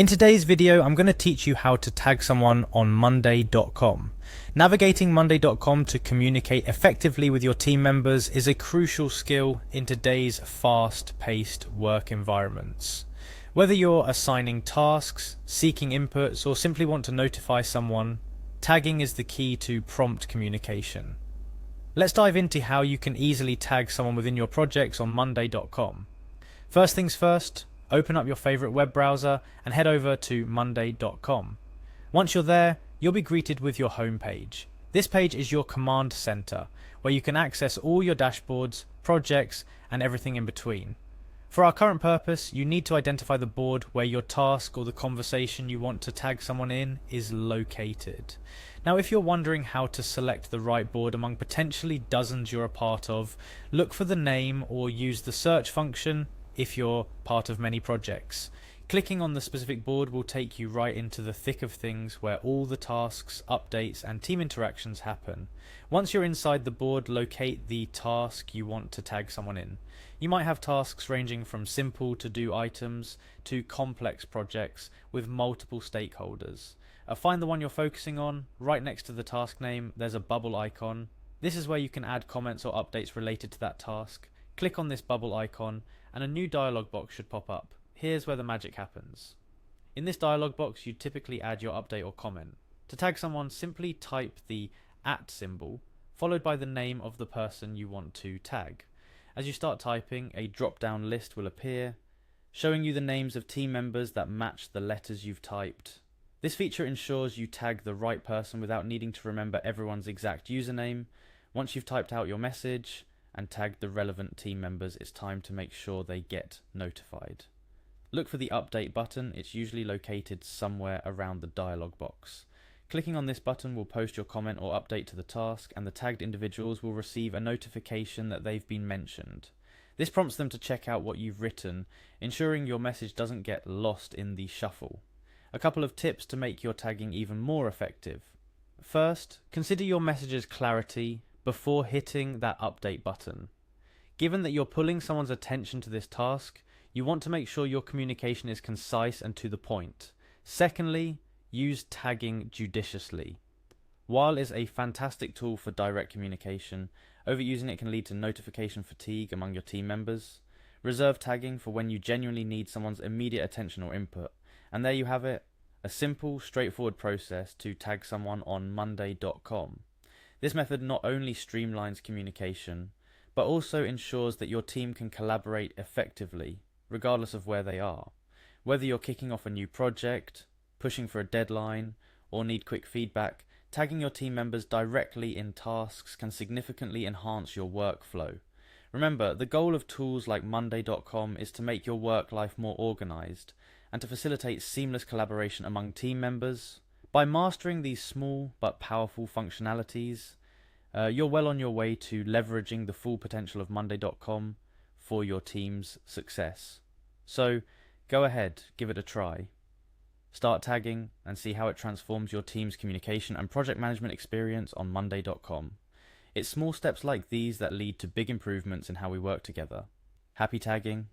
In today's video, I'm going to teach you how to tag someone on Monday.com. Navigating Monday.com to communicate effectively with your team members is a crucial skill in today's fast-paced work environments. Whether you're assigning tasks, seeking inputs, or simply want to notify someone, tagging is the key to prompt communication. Let's dive into how you can easily tag someone within your projects on Monday.com. First things first, open up your favorite web browser and head over to Monday.com. Once you're there, you'll be greeted with your home page. This page is your command center, where you can access all your dashboards, projects, and everything in between. For our current purpose, you need to identify the board where your task or the conversation you want to tag someone in is located. Now, if you're wondering how to select the right board among potentially dozens you're a part of, look for the name or use the search function if you're part of many projects. Clicking on the specific board will take you right into the thick of things where all the tasks, updates, and team interactions happen. Once you're inside the board, locate the task you want to tag someone in. You might have tasks ranging from simple to-do items to complex projects with multiple stakeholders. Find the one you're focusing on. Right next to the task name, there's a bubble icon. This is where you can add comments or updates related to that task. Click on this bubble icon and a new dialog box should pop up. Here's where the magic happens. In this dialog box, you typically add your update or comment. To tag someone, simply type the @ symbol followed by the name of the person you want to tag. As you start typing, a drop-down list will appear, showing you the names of team members that match the letters you've typed. This feature ensures you tag the right person without needing to remember everyone's exact username. Once you've typed out your message and tagged the relevant team members, it's time to make sure they get notified. Look for the update button. It's usually located somewhere around the dialog box. Clicking on this button will post your comment or update to the task, and the tagged individuals will receive a notification that they've been mentioned. This prompts them to check out what you've written, ensuring your message doesn't get lost in the shuffle. A couple of tips to make your tagging even more effective. First, consider your message's clarity before hitting that update button. Given that you're pulling someone's attention to this task, you want to make sure your communication is concise and to the point. Secondly, use tagging judiciously. While is a fantastic tool for direct communication, overusing it can lead to notification fatigue among your team members. Reserve tagging for when you genuinely need someone's immediate attention or input. And there you have it, a simple, straightforward process to tag someone on Monday.com. This method not only streamlines communication, but also ensures that your team can collaborate effectively, regardless of where they are. Whether you're kicking off a new project, pushing for a deadline, or need quick feedback, tagging your team members directly in tasks can significantly enhance your workflow. Remember, the goal of tools like Monday.com is to make your work life more organized and to facilitate seamless collaboration among team members. By mastering these small but powerful functionalities, you're well on your way to leveraging the full potential of Monday.com for your team's success. So, go ahead, give it a try. Start tagging and see how it transforms your team's communication and project management experience on Monday.com. It's small steps like these that lead to big improvements in how we work together. Happy tagging!